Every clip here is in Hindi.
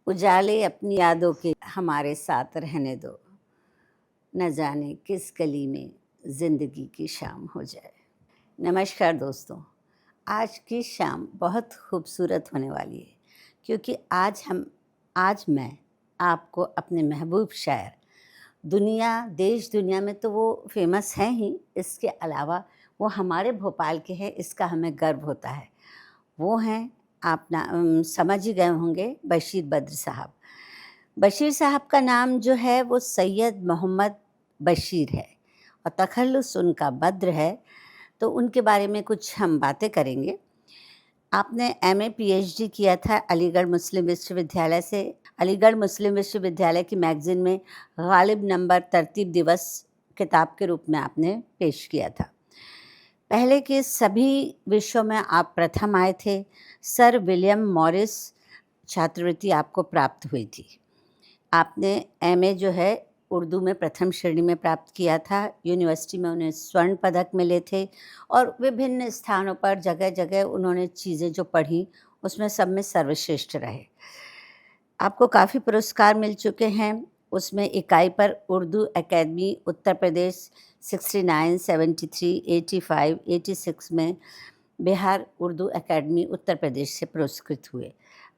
उजाले अपनी यादों के हमारे साथ रहने दो, न जाने किस गली में ज़िंदगी की शाम हो जाए। नमस्कार दोस्तों, आज की शाम बहुत खूबसूरत होने वाली है क्योंकि आज मैं आपको अपने महबूब शायर देश दुनिया में तो वो फ़ेमस हैं ही, इसके अलावा वो हमारे भोपाल के हैं, इसका हमें गर्व होता है। वो हैं, आप समझ ही गए होंगे, बशीर बद्र साहब। बशीर साहब का नाम जो है वो सैयद मोहम्मद बशीर है और तख़ल्लुस उनका बद्र है, तो उनके बारे में कुछ हम बातें करेंगे। आपने एमए पीएचडी किया था अलीगढ़ मुस्लिम विश्वविद्यालय से। अलीगढ़ मुस्लिम विश्वविद्यालय की मैगज़ीन में गालिब नंबर तरतीब दिवस किताब के रूप में आपने पेश किया था। पहले के सभी विषयों में आप प्रथम आए थे। सर विलियम मॉरिस छात्रवृत्ति आपको प्राप्त हुई थी। आपने एमए जो है उर्दू में प्रथम श्रेणी में प्राप्त किया था। यूनिवर्सिटी में उन्हें स्वर्ण पदक मिले थे और विभिन्न स्थानों पर जगह-जगह उन्होंने चीज़ें जो पढ़ी, उसमें सब में सर्वश्रेष्ठ रहे। आपको काफ़ी पुरस्कार मिल चुके हैं, उसमें इकाई पर उर्दू अकेडमी उत्तर प्रदेश 69, 73, 85, 86 में बिहार उर्दू अकेडमी उत्तर प्रदेश से पुरस्कृत हुए।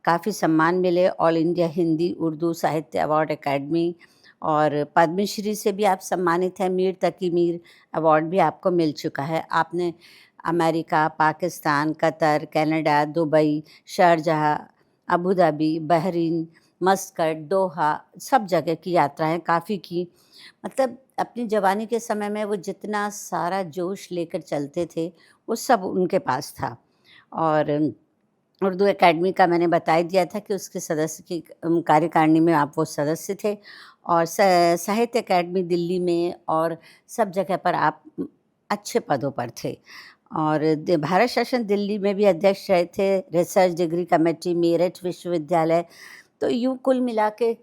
काफ़ी सम्मान मिले, ऑल इंडिया हिंदी उर्दू साहित्य अवार्ड अकेडमी और पद्मश्री से भी आप सम्मानित हैं। मीर तकी मीर अवार्ड भी आपको मिल चुका है। आपने America, Pakistan, Qatar, Canada, Dubai, Sharjah, Abu Dhabi, Bahrain, Muscat, Doha सब जगह की यात्राएं काफ़ी की। मतलब अपनी जवानी के समय में वो जितना सारा जोश लेकर चलते थे, वो सब उनके पास था। और उर्दू अकेडमी का मैंने बता ही दिया था कि उसके सदस्य की कार्यकारिणी में आप वो सदस्य थे और साहित्य अकेडमी दिल्ली में और सब जगह पर आप अच्छे पदों पर थे। और भारत शासन दिल्ली में भी अध्यक्ष रहे थे, रिसर्च डिग्री कमेटी मेरठ विश्वविद्यालय। तो यूँ कुल मिला के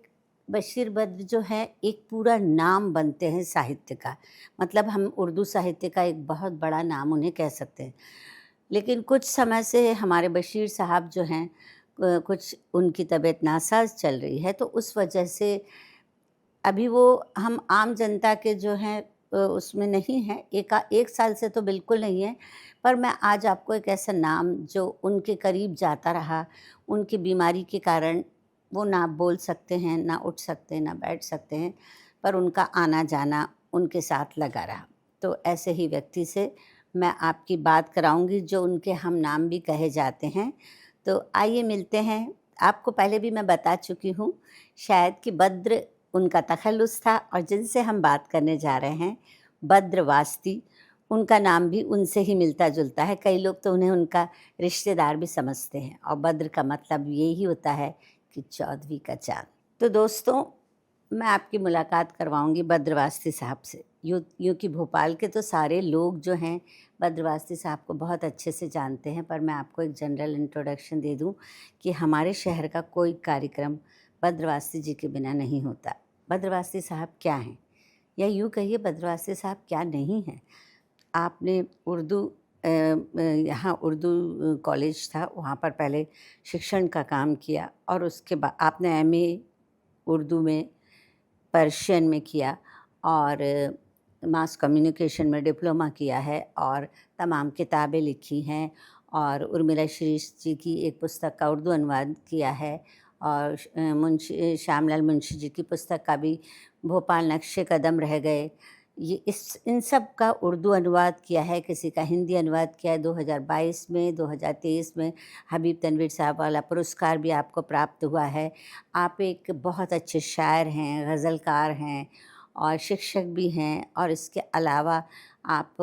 बशीर बद्र जो है एक पूरा नाम बनते हैं साहित्य का। मतलब हम उर्दू साहित्य का एक बहुत बड़ा नाम उन्हें कह सकते हैं। लेकिन कुछ समय से हमारे बशीर साहब जो हैं कुछ उनकी तबीयत नासाज चल रही है, तो उस वजह से अभी वो हम आम जनता के जो हैं उसमें नहीं हैं। एक साल से तो बिल्कुल नहीं है, पर मैं आज आपको एक ऐसा नाम जो उनके करीब जाता रहा, उनकी बीमारी के कारण वो ना बोल सकते हैं, ना उठ सकते हैं, ना बैठ सकते हैं, पर उनका आना-जाना उनके साथ लगा रहा। तो ऐसे ही व्यक्ति से मैं आपकी बात कराऊँगी जो उनके हम नाम भी कहे जाते हैं। तो आइए मिलते हैं। आपको पहले भी मैं बता चुकी हूँ शायद कि बद्र उनका तख़ल्लुस था और जिनसे हम बात करने जा रहे हैं बद्र वास्ती, उनका नाम भी उनसे ही मिलता-जुलता है। कई लोग तो उन्हें उनका रिश्तेदार भी समझते हैं और बद्र का मतलब यही होता है कि 14वीं का चाँद। तो दोस्तों, मैं आपकी मुलाकात करवाऊँगी बद्र वास्ती साहब से। यूँ कि भोपाल के तो सारे लोग जो हैं बद्र वास्ती साहब को बहुत अच्छे से जानते हैं, पर मैं आपको एक जनरल इंट्रोडक्शन दे दूँ कि हमारे शहर का कोई कार्यक्रम बद्र वास्ती जी के बिना नहीं होता। बद्र वास्ती साहब क्या हैं? या यूँ कहिए बद्र वास्ती साहब क्या नहीं हैं? आपने यहाँ उर्दू कॉलेज था, वहाँ पर पहले शिक्षण का काम किया और उसके बाद आपने एमए उर्दू में, पर्शियन में किया और मास कम्युनिकेशन में डिप्लोमा किया है और तमाम किताबें लिखी हैं और उर्मिला शीरीष जी की एक पुस्तक का उर्दू अनुवाद किया है और मुंशी श्यामलाल मुंशी जी की पुस्तक का भी भोपाल नक्शे कदम रह गए, इन सब का उर्दू अनुवाद किया है, किसी का हिंदी अनुवाद किया है। 2022 में, 2023 में हबीब तनवीर साहब वाला पुरस्कार भी आपको प्राप्त हुआ है। आप एक बहुत अच्छे शायर हैं, गज़लकार हैं और शिक्षक भी हैं और इसके अलावा आप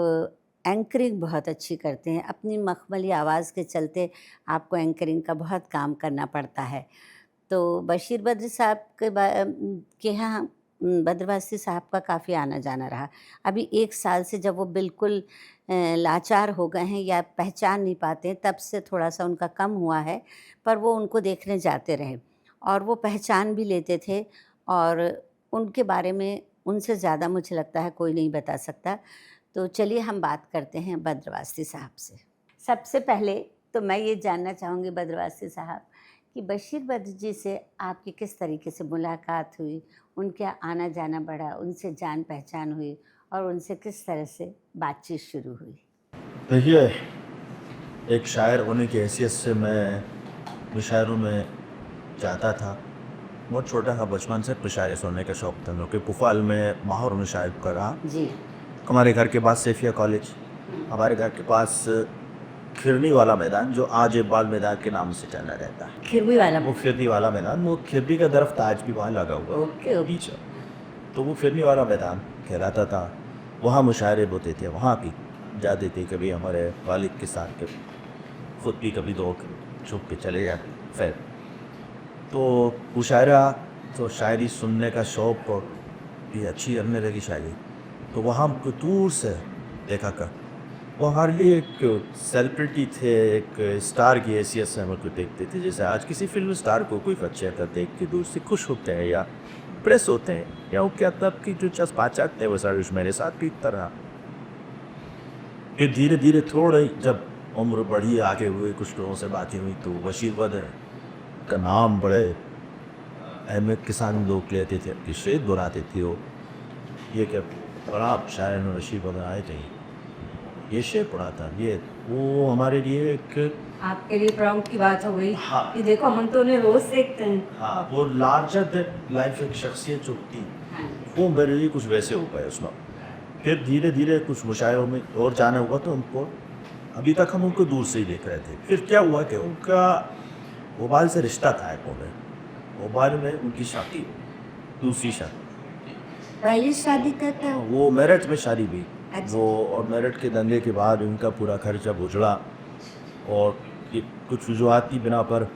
एंकरिंग बहुत अच्छी करते हैं। अपनी मखमली आवाज़ के चलते आपको एंकरिंग का बहुत काम करना पड़ता है। तो बशीर बद्र साहब के यहाँ बद्र वास्ती साहब का काफ़ी आना-जाना रहा। अभी 1 साल से जब वो बिल्कुल लाचार हो गए हैं या पहचान नहीं पाते, तब से थोड़ा-सा उनका कम हुआ है, पर वो उनको देखने जाते रहे और वो पहचान भी लेते थे और उनके बारे में उनसे ज़्यादा मुझे लगता है कोई नहीं बता सकता। तो चलिए हम बात करते हैं बद्र वास्ती साहब से। सबसे पहले तो मैं ये जानना चाहूँगी बद्र वास्ती साहब कि बशीर बद्र जी से आपकी किस तरीके से मुलाकात हुई, उनके आना जाना बढ़ा, उनसे जान पहचान हुई और उनसे किस तरह से बातचीत शुरू हुई? देखिए, एक शायर होने की हैसियत से मैं मुशायरों में जाता था। बहुत छोटा था, बचपन से मुशायरे सुनने का शौक़ था क्योंकि पुफाल में माहौर मुशायरे का रहा। जी। हमारे घर के पास सैफिया कॉलेज, हमारे घर के पास खिरनी वाला मैदान जो आज इकबाल मैदान के नाम से जाना रहता है। खिरवी वाला वो खिरनी वाला मैदान, वो खिरनी का दरख्त आज भी वहाँ लगा हुआ है ओके। पीछे। तो वो खिरनी वाला मैदान कहलाता था। वहाँ मुशायरे होते थे, वहाँ भी जाते थे कभी हमारे वालिद के साथ, कभी खुद भी, कभी दो छुप के चले जाते। खैर, तो मुशायरा तो शायरी सुनने का शौक़ और भी अच्छी लगने लगी शायरी। तो वहाँ हमको दूर से देखा कर, वो हमारे लिए एक सेलिब्रिटी थे, एक स्टार की हैसियत से हमको देखते थे। जैसे आज किसी फिल्म स्टार को कोई बच्चे का देख के दूर से खुश होते हैं या प्रेस होते हैं, या वो क्या तब की जो जज्बात थे वो सारे मेरे साथ भी इतना रहा। फिर धीरे धीरे थोड़ा जब उम्र बढ़ी, आगे हुए, कुछ लोगों से बातें हुई, तो बशीर बद्र का नाम बड़े अहमियत के साथ लोग लेते थे, कि शेर बुलाते थे वो, ये क्या बड़ा शायर बशीर बद्र आए थे, ये शेर पढ़ा था। ये वो हमारे लिए एक, आपके लिए प्राउड की बात हो गई। हाँ, कि देखो हम तो उन्हें रोज देखते हैं। हाँ, वो लार्जर देन लाइफ एक शख्सियत जो थी, वो मेरे लिए कुछ वैसे हो गए उसमें। फिर धीरे धीरे कुछ मुशायरों में और जाना हुआ, तो उनको अभी तक हम उनको दूर से ही देख रहे थे। फिर क्या हुआ कि उनका मोबाइल से रिश्ता था, मोबाइल में उनकी शादी, दूसरी शादी, पहली शादी का था। वो मेरठ में शादी हुई। अच्छा। वो और मेरठ के दंगे के बाद उनका पूरा खर्चा उजड़ा, और ये कुछ वजूहात की बिना पर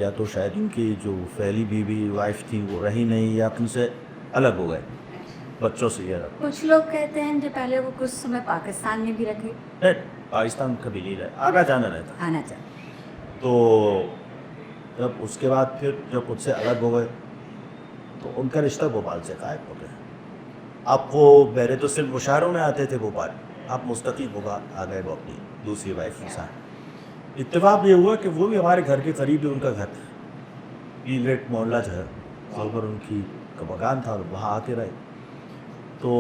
या तो शायद उनकी जो पहली बीवी वाइफ थी वो रही नहीं, या उनसे अलग हो गए बच्चों से। ये कुछ लोग कहते हैं कि पहले वो कुछ समय पाकिस्तान में भी रखे। नहीं, पाकिस्तान कभी नहीं रहे, आना जाना रहता। आना चाहिए। तो जब उसके बाद फिर जब उससे अलग हो गए, तो उनका रिश्ता भोपाल से गायब हो गया। अब वो पहले तो सिर्फ मुशायरों में आते थे भोपाल, अब मुस्तकिल भोपाल आ गए वो अपनी दूसरी वाइफ के साथ। इत्तेफाक ये हुआ कि वो भी हमारे घर के करीब ही उनका घर था, ईलेट मोहल्ला जो है, वहाँ पर उनकी का मकान था और वहाँ आके रहे। तो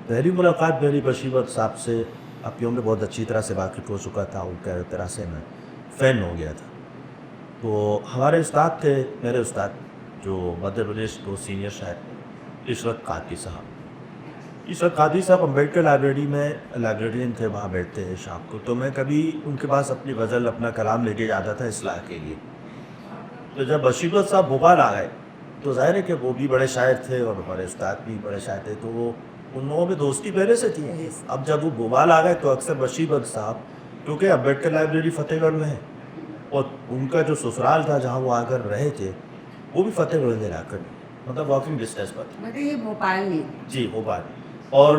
पहली मुलाकात मेरी बशीर बद्र साहब से, अब यूँ में बहुत अच्छी तरह से वाकिफ़ हो चुका था, उनका तरह से मैं फ़ैन हो गया था। तो हमारे उस्ताद थे, मेरे उस्ताद जो मध्य प्रदेश को सीनियर शायर इशरत कादरी साहब। इशरत कादरी साहब अम्बेडकर लाइब्रेरी में लाइब्रेरियन थे, वहाँ बैठते हैं शाम को। तो मैं कभी उनके पास अपनी गज़ल, अपना कलाम लेके जाता था इस्लाह के लिए। तो जब बशीर बद्र साहब भोपाल आ गए, तो ज़ाहिर है कि वो भी बड़े शायर थे और हमारे उस्ताद भी बड़े शायर थे, तो वो उन लोगों में दोस्ती पहले से थी। अब जब वो भोपाल आ गए, तो अक्सर बशीर बद्र साहब, क्योंकि अम्बेडकर लाइब्रेरी फतेहगढ़ में है और उनका जो ससुराल था जहाँ वो आकर रहे थे, वो भी फतेहगढ़ में आकर, मतलब वॉकिंग डिस्टेंस पर। मतलब ये भोपाल नहीं। जी, भोपाल। और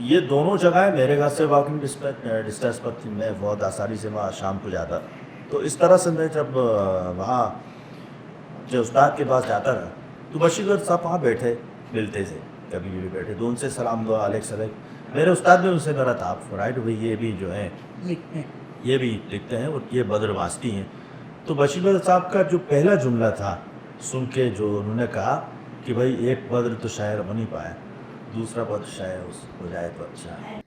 ये दोनों जगह मेरे घर से वॉकिंग डिस्टेंस पर थी। मैं बहुत आसानी से वहाँ शाम को जाता। तो इस तरह से मैं जब वहाँ जो उस्ताद के पास जाता था, तो बशीर बद्र साहब वहाँ बैठे मिलते थे, कभी भी बैठे, तो उनसे सलाम दुआ अलैहि। मेरे उस्ताद ने उनसे मेरा तारुफ़ कराया, भाई ये भी जो है लिखते हैं। ये भी लिखते हैं और ये बद्र वास्ती हैं। तो बशीर बद्र साहब का जो पहला जुमला था सुन के, जो उन्होंने कहा कि भाई एक बद्र तो शायर हो नहीं पाया, दूसरा बद्र शायर हो जाए तो अच्छा।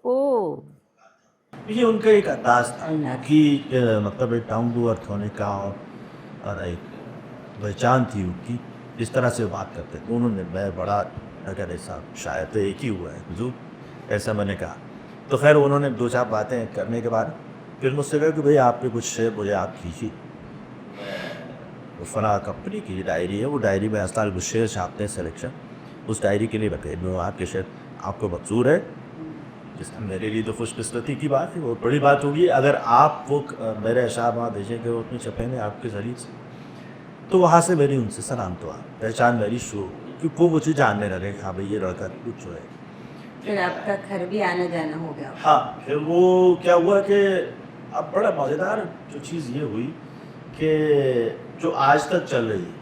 ओह! ये उनका एक अंदाज़ था कि मतलब एक डाउन टू अर्थ होने का, और एक पहचान थी उनकी, इस तरह से बात करते थे उन्होंने। मैं बड़ा अगर ऐसा शायद तो एक ही हुआ है हुजूर, ऐसा मैंने कहा। तो खैर उन्होंने दो चार बातें करने के बाद फिर मुझसे कहा कि भाई आपके कुछ शेर मुझे आप कीजिए। वो फलां कंपनी की डायरी है, वो डायरी में हर कुछ शेर छापते हैं सिलेक्शन, उस डायरी के लिए बताइए मैं आपके शेर आपको मंजूर है। जिसका मेरे लिए तो खुशकिस्मती की बात है, बहुत बड़ी बात होगी अगर आप वो मेरे अशार वहाँ भेजेंगे, वो अपने छपेंगे आपके ज़रिए से। तो वहाँ से मेरी उनसे सलाम दुआ, पहचान मेरी शुरू, क्योंकि वो मुझे जानने लगे, हाँ भाई ये लड़का कुछ जो है। फिर आपका घर भी आना जाना हो गया। हाँ, फिर वो क्या हुआ कि अब बड़ा मज़ेदार जो चीज़ ये हुई कि जो आज तक चल रही है,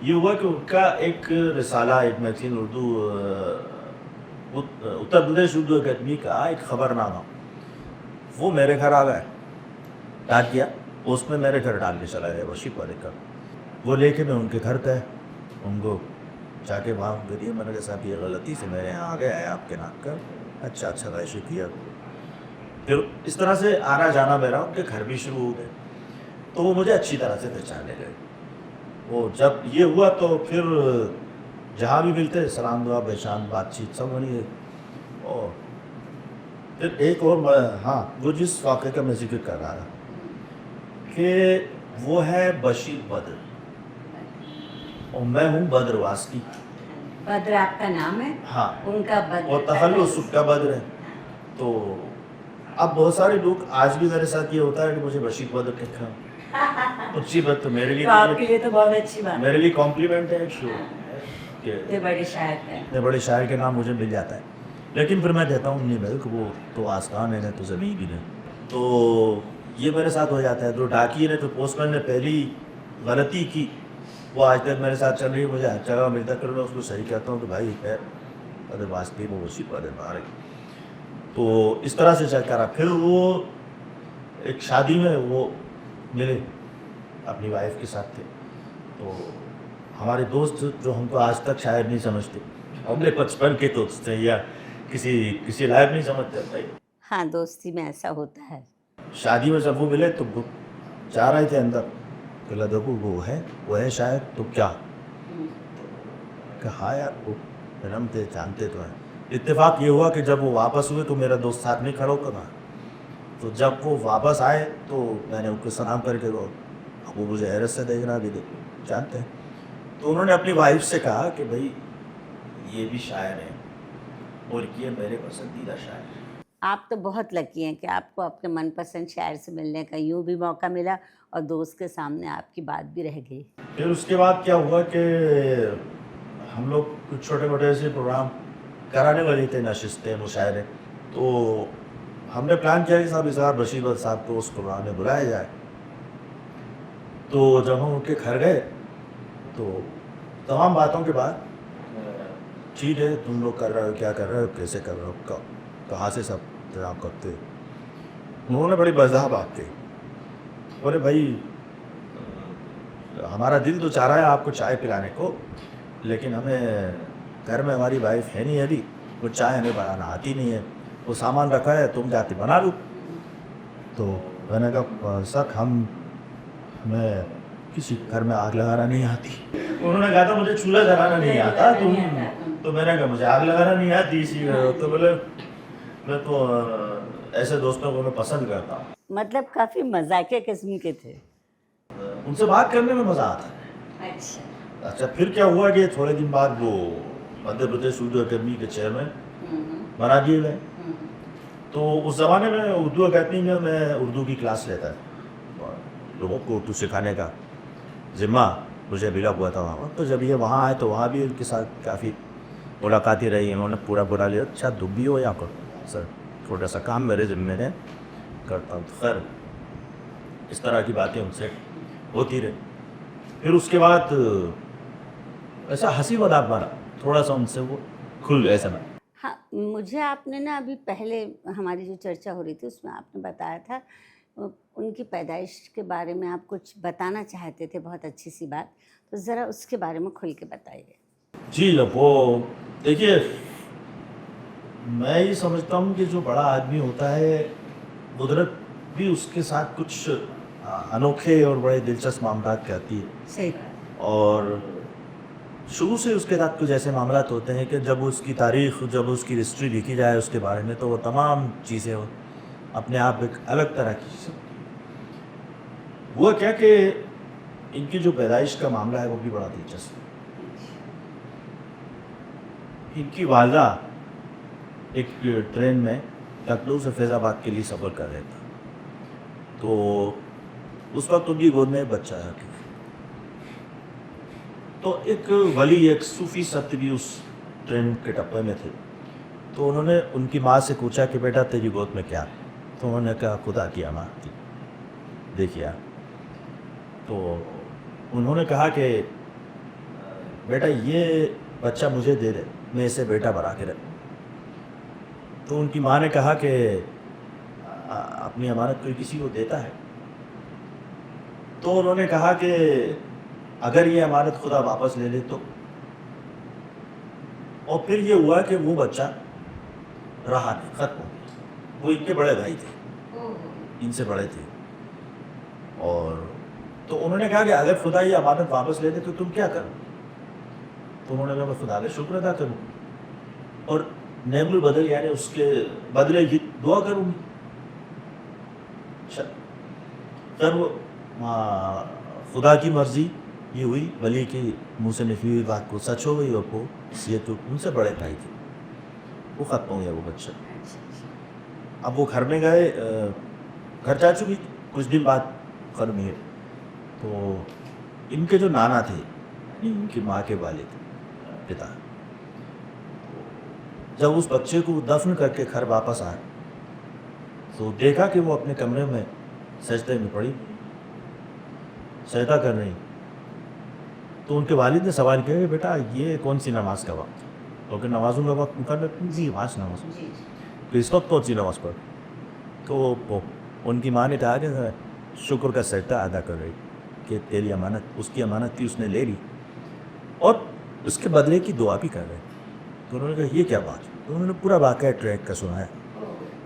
ये हुआ कि उनका एक रिसाला, एक मैगज़ीन उर्दू, उत्तर प्रदेश उर्दू अकादमी का एक ख़बरनामा, वो मेरे घर आ गया, स्टार्ट किया पोस्ट में मेरे घर डाल के चला गया वशी पर का। वो लेके मैं उनके घर गए, उनको जाके वहाँ दे दिया। मैंने कहा साहब ये गलती से मेरे यहाँ आ गया है आपके नाम का। अच्छा अच्छा भाई शुक्रिया। फिर इस तरह से आना जाना मेरा उनके घर भी शुरू हो गए, तो वो मुझे अच्छी तरह से पहचानने लगे। वो जब ये हुआ तो फिर जहाँ भी मिलते सलाम दुआ पहचान बातचीत सब बनी। और फिर एक और हाँ, वो जिस वाक़े का मैं जिक्र कर रहा था कि वो है बशीर बद्र और मैं हूँ बद्रवास की। बद्र आपका नाम है? हाँ, उनका बद्र और तखल्लुस उसका बद्र है। तो अब बहुत सारे लोग आज भी मेरे साथ ये होता है कि मुझे बशीर बद्र कहते अच्छी बात तो मेरे लिए तो आपके लिए तो बहुत अच्छी बात मेरे लिए कॉम्प्लीमेंट है कि है। बड़े शायर है। इतने बड़े शायर के नाम मुझे मिल जाता है। लेकिन फिर मैं कहता हूँ नहीं भाई वो तो आसमान है ना तो ज़मीन भी है। तो ये मेरे साथ हो जाता है। तो डाकिए ने तो पोस्टमैन ने पहली गलती की वो आज तक मेरे साथ चल रही है। मुझे हर जगह मिलता कर मैं उसको सही कहता हूँ कि भाई है अरे वास्तव में उसी पर मारे। तो इस तरह से चल कर फिर वो एक शादी में वो मिले अपनी वाइफ के साथ थे। तो हमारे दोस्त जो हमको आज तक शायद नहीं समझते, हमने बचपन के दोस्त हैं या किसी लायक नहीं समझते भाई। हाँ, दोस्ती में ऐसा होता है। शादी में जब वो मिले तो वो जा रहे थे अंदर, बोला देखो वो है शायद तो क्या कहा यार वो फिल्म थे जानते तो हैं। इत्तेफाक ये हुआ कि जब वो वापस हुए तो मेरा दोस्त साथ में खड़ा होकर था। तो जब वो वापस आए तो मैंने उनको सलाम करके वो मुझे हैरत से देख रहा भी जानते हैं। तो उन्होंने अपनी वाइफ से कहा कि भाई ये भी शायर है और ये मेरे पसंदीदा शायर है। आप तो बहुत लकी हैं कि आपको अपने मनपसंद शायर से मिलने का यूँ भी मौका मिला और दोस्त के सामने आपकी बात भी रह गई। फिर उसके बाद क्या हुआ कि हम लोग कुछ छोटे मोटे ऐसे प्रोग्राम कराने वाले थे, नशिस्तें मुशायरे। तो हमने प्लान किया कि साहब इस बार बशीर बद्र साहब को उस प्रोग्राम में बुलाया जाए। तो जब हम उनके घर गए तो तमाम बातों के बाद ठीक है तुम लोग कर रहे हो क्या कर रहे हो कैसे कर रहे हो कहाँ से सब इंतजाम करते हो। उन्होंने बड़ी मज़ा बात कही, बोले भाई हमारा दिल तो चाह रहा है आपको चाय पिलाने को, लेकिन हमें घर में हमारी वाइफ है नहीं अभी, वो चाय हमें बनाना आती नहीं है, वो सामान रखा है तुम जाके बना लो। तो मैंने कहा सर हमें किसी घर में आग लगाना नहीं आती। उन्होंने कहा था मुझे चूल्हा जलाना नहीं आता तो मैंने कहा मुझे आग लगाना नहीं आती इसी। तो बोले मैं तो ऐसे दोस्तों को मैं पसंद करता हूँ। मतलब काफ़ी मजाकिया किस्म के थे। उनसे बात करने में मज़ा आता है। अच्छा फिर क्या हुआ कि थोड़े दिन बाद वो मध्य प्रदेश उर्दू अकेडमी के चेयरमैन बना दिए गए। तो उस ज़माने में उर्दू अकेडमी में मैं उर्दू की क्लास लेता है, लोगों को उर्दू सिखाने का ज़िम्मा मुझे मिला हुआ था वहाँ। तो जब ये वहाँ आए तो वहाँ भी उनके साथ काफ़ी मुलाकातें रही। उन्होंने पूरा बुरा लिया, अच्छा दुब भी हो या करो सर थोड़ा सा काम मेरे ज़िम्मे है करता हूँ। तो खैर इस तरह की बातें उनसे होती रही। फिर उसके बाद ऐसा हंसी मजाक मारा थोड़ा सा उनसे वो खुल गए समय। हाँ, मुझे आपने ना अभी पहले हमारी जो चर्चा हो रही थी उसमें आपने बताया था उनकी पैदाइश के बारे में आप कुछ बताना चाहते थे, बहुत अच्छी सी बात, तो ज़रा उसके बारे में खुल के बताइए। जी वो देखिए मैं ये समझता हूँ कि जो बड़ा आदमी होता है कुदरत भी उसके साथ कुछ अनोखे और बड़े दिलचस्प मामला करती है। सही। और शुरू से उसके साथ कुछ ऐसे मामला होते हैं कि जब उसकी तारीख़ जब उसकी हिस्ट्री लिखी जाए उसके बारे में तो वो तमाम चीज़ें अपने आप एक अलग तरह की चीज़। हुआ क्या कि इनकी जो पैदाइश का मामला है वो भी बड़ा दिलचस्प है। इनकी वालदा एक ट्रेन में लखनऊ से फैज़ाबाद के लिए सफ़र कर रहे था। तो उस वक्त उनकी गोद में बच्चा है। तो एक वली एक सूफ़ी सख्त भी उस ट्रेन के टप्पे में थे। तो उन्होंने उनकी माँ से पूछा कि बेटा तेरी गोद में क्या है। तो उन्होंने कहा खुदा की अमानत देखिए। तो उन्होंने कहा कि बेटा ये बच्चा मुझे दे दे, मैं इसे बेटा बना के रख। तो उनकी माँ ने कहा कि अपनी अमानत कोई किसी को देता है? तो उन्होंने कहा कि अगर ये अमानत खुदा वापस ले ले तो। और फिर ये हुआ कि वो बच्चा रहा नहीं, खत्म हो गया। वो इनके बड़े भाई थे, इनसे बड़े थे। और तो उन्होंने कहा कि अगर खुदा ये अमानत वापस ले ले तो तुम क्या करो? तो उन्होंने कहा मैं खुदा का शुक्र अदा करूँ और नेमुल बदल यानी उसके बदले की दुआ करूँगी। फिर वो खुदा की मर्जी ये हुई, वली के मुँह से निकली हुई बात को सच हो गई और वो ये तो उनसे बड़े भाई थे, वो ख़त्म हो गया वो बच्चा। अब वो घर में गए, घर जा चुकी कुछ दिन बाद घर में। तो इनके जो नाना थे, इनकी माँ के वालिद पिता, जब उस बच्चे को दफन करके घर वापस आए तो देखा कि वो अपने कमरे में सजदे में पड़ी, सजदा कर रही। तो उनके वालिद ने सवाल किया कि बेटा ये कौन सी नमाज का वक्त? तो कि नमाज़ों का वक्त मुकर जी पाँच नमाज, तो इस वक्त कौन सी नमाज पढ़? तो उनकी माँ ने कहा कि शुक्र का सजदा अदा कर रही कि तेरी अमानत, उसकी अमानत थी, उसने ले ली और उसके बदले की दुआ भी कर रहे। तो उन्होंने कहा ये क्या बात? तो उन्होंने पूरा वाक़या ट्रैक का सुनाया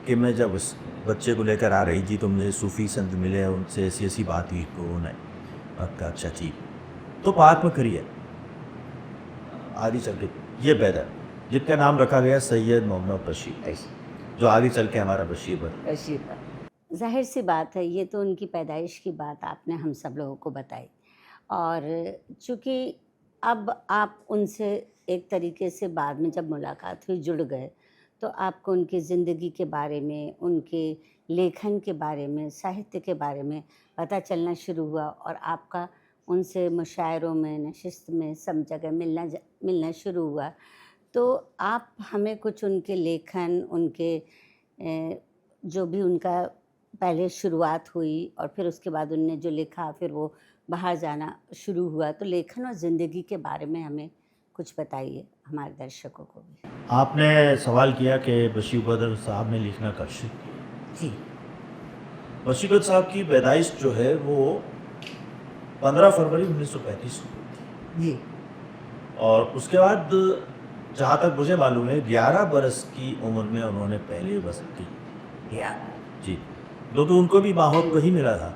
कि मैं जब उस बच्चे को लेकर आ रही थी तो मुझे सूफ़ी संत मिले, उनसे ऐसी ऐसी बात हुई। तो उन्होंने कहा अच्छा ठीक, तो पार्क में करिए आगे चल के ये पैदा, जिनका नाम रखा गया सैयद मोहम्मद बशीर, जो आगे चल के हमारा बशीर बना। जाहिर सी बात है, ये तो उनकी पैदाइश की बात आपने हम सब लोगों को बताई। और चूँकि अब आप उनसे एक तरीके से बाद में जब मुलाकात हुई, जुड़ गए, तो आपको उनकी ज़िंदगी के बारे में, उनके लेखन के बारे में, साहित्य के बारे में पता चलना शुरू हुआ और आपका उनसे मुशायरों में, नशिस्त में, सब जगह मिलना शुरू हुआ। तो आप हमें कुछ उनके लेखन, उनके जो भी उनका पहले शुरुआत हुई और फिर उसके बाद उनने जो लिखा, फिर वो बाहर जाना शुरू हुआ, तो लेखन और ज़िंदगी के बारे में हमें कुछ बताइए, हमारे दर्शकों को भी। आपने सवाल किया कि बशीर बदर साहब ने लिखना कब शुरू किया। जी बशीर बदर साहब की पैदाइश जो है वो 15 फरवरी 1935 को हुई थी। जी और उसके बाद जहाँ तक मुझे मालूम है 11 बरस की उम्र में उन्होंने पहली गज़ल की। जी, क्योंकि उनको भी माहौल वही मिला था,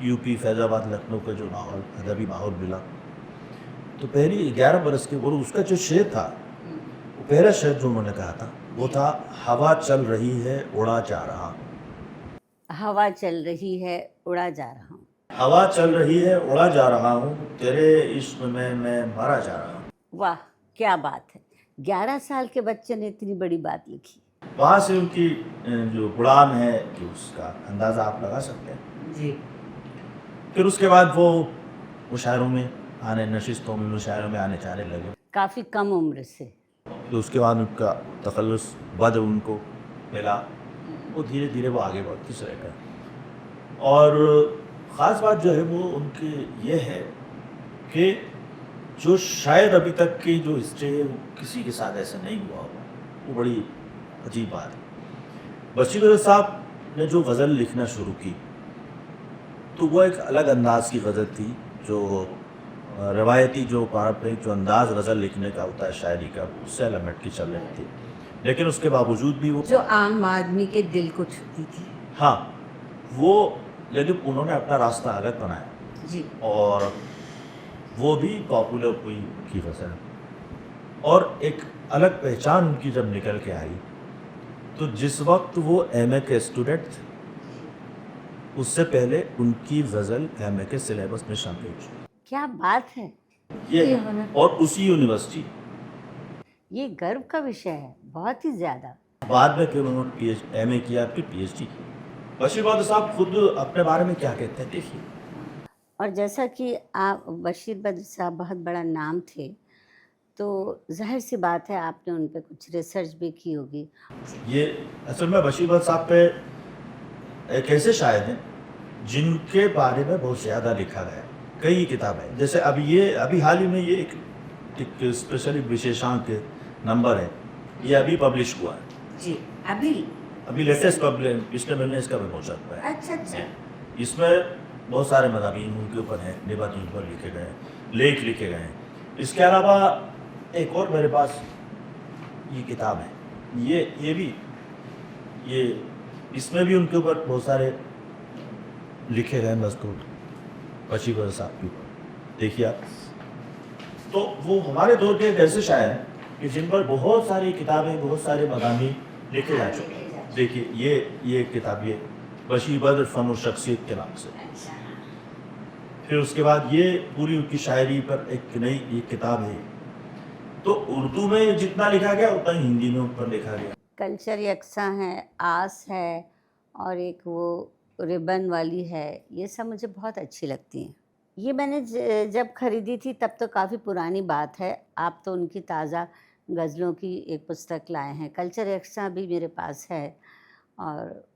यूपी फैज़ाबाद लखनऊ का जो माहौल, अदबी माहौल मिला। तो पहली 11 बरस की, और उसका जो शेर था, वो पहला शेर जो उन्होंने कहा था वो था हवा चल रही है उड़ा जा रहा हूँ। हवा चल रही है उड़ा जा रहा हूँ। हवा चल रही है उड़ा जा रहा हूँ, तेरे इश्क में मैं मरा जा रहा हूँ। वाह क्या बात है, 11 साल के बच्चे ने इतनी बड़ी बात लिखी। वहाँ से उनकी जो उड़ान है कि उसका अंदाज़ा आप लगा सकते हैं। जी फिर उसके बाद वो मुशायरों में आने, नशिस्तों में, मुशायरों में आने जाने लगे। काफ़ी कम उम्र से। तो उसके बाद उनका तखल्लुस बद उनको मिला, वो धीरे धीरे वो आगे बढ़ती रहेगा। और ख़ास बात जो है वो उनकी ये है कि जो शायद अभी तक की जो हिस्ट्री है वो किसी के साथ ऐसा नहीं हुआ हो, वो बड़ी अजीब बात है। बशीर बदर साहब ने जो गज़ल लिखना शुरू की तो वो एक अलग अंदाज की गज़ल थी, जो रवायती जो पारंपरिक जो अंदाज़ गज़ल लिखने का होता है शायरी का, उससे अलग हट के चल रही थी। लेकिन उसके बावजूद भी वो जो आम आदमी के दिल को छूती थी। हाँ, वो लेकिन उन्होंने अपना रास्ता अलग बनाया जी और वो भी पॉपुलर हुई उनकी गज़ल, और एक अलग पहचान उनकी जब निकल के आई तो जिस वक्त वो एमए के स्टूडेंट थे उससे पहले उनकी गज़ल एमए के सिलेबस में शामिल थी। क्या बात है, ये और उसी यूनिवर्सिटी, ये गर्व का विषय है बहुत ही ज़्यादा। बाद में फिर उन्होंने एमए किया, फिर पीएचडी की। बशीर बदर साहब खुद अपने बारे में क्या कहते हैं, देखिए। और जैसा कि आप, बशीर बद्र साहब बहुत बड़ा नाम थे, तो जाहिर सी बात है आपने उन पे कुछ रिसर्च भी की होगी। ये असल में बशीर बद्र साहब पे एक ऐसे शायर हैं जिनके बारे में बहुत ज़्यादा लिखा गया है, कई किताबें। जैसे अभी हाल ही में ये एक स्पेशली विशेषांक नंबर है, ये अभी पब्लिश हुआ है। जी अभी लेटेस्ट पब्लिश, पिछले महीने इसका विमोचन हुआ है। अच्छा अच्छा इसमें बहुत सारे मज़ामीन उनके ऊपर हैं, निबत उन पर लिखे गए हैं, लेख लिखे गए हैं। इसके अलावा एक और मेरे पास ये किताब है, ये भी ये इसमें भी उनके ऊपर बहुत सारे लिखे गए मज़कूर बशीर बद्र साहब के ऊपर। देखिए आप, तो वो हमारे दौर के एक ऐसे शायर हैं कि जिन पर बहुत सारी किताबें, बहुत सारे मज़ामीन लिखे जा चुके हैं। देखिए ये किताब, ये बशीर बद्र फ़न और शख्सियत के नाम से। फिर उसके बाद ये पूरी उनकी शायरी पर एक नई एक किताब है। तो उर्दू में जितना लिखा गया उतना ही हिंदी में उन पर लिखा गया। कल्चर यकसा है, आस है, और एक वो रिबन वाली है, ये सब मुझे बहुत अच्छी लगती हैं। ये मैंने जब ख़रीदी थी तब तो काफ़ी पुरानी बात है। आप तो उनकी ताज़ा गज़लों की एक पुस्तक लाए हैं। कल्चर यकसा भी मेरे पास है, और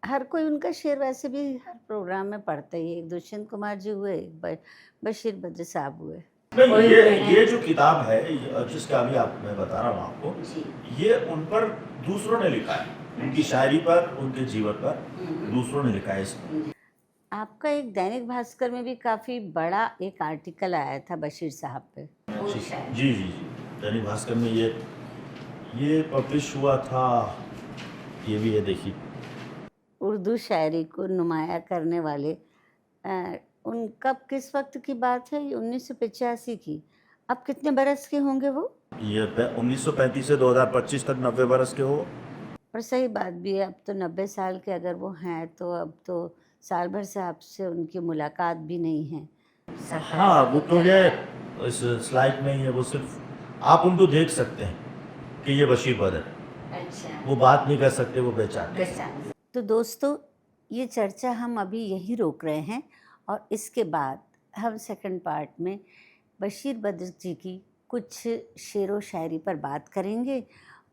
हर कोई उनका शेर वैसे भी हर प्रोग्राम में पढ़ता ही है। एक दुष्यंत कुमार जी हुए, एक बशीर बद्र साहब हुए। नहीं, ये जो किताब है, जिसका अभी मैं बता रहा हूँ आपको, ये उन पर दूसरों ने लिखा है, उनकी शायरी पर, उनके जीवन पर दूसरों ने लिखा है इसमें। आपका एक दैनिक भास्कर में भी काफ़ी बड़ा एक आर्टिकल आया था बशीर साहब पे। जी जी जी, दैनिक भास्कर में ये पब्लिश हुआ था। ये भी है, देखिए। उर्दू शायरी को नुमाया करने वाले उन कब किस वक्त की बात है? ये 1985 की। अब कितने बरस के होंगे वो? ये 1935 से 2025 तक 90 बरस के हो। और सही बात भी है, अब तो 90 साल के अगर वो हैं तो अब तो साल भर से आपसे उनकी मुलाकात भी नहीं है। हाँ, वो तो है, इस स्लाइड में ही है, वो सिर्फ आप उनको देख सकते हैं कि ये बशीर बद्र है। अच्छा। वो बात नहीं कर सकते, वो पहचान नहीं। तो दोस्तों, ये चर्चा हम अभी यहीं रोक रहे हैं, और इसके बाद हम सेकंड पार्ट में बशीर बद्र जी की कुछ शेर व शायरी पर बात करेंगे,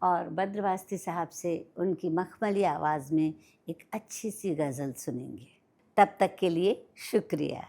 और बद्रवास्ती साहब से उनकी मखमली आवाज़ में एक अच्छी सी गज़ल सुनेंगे। तब तक के लिए शुक्रिया।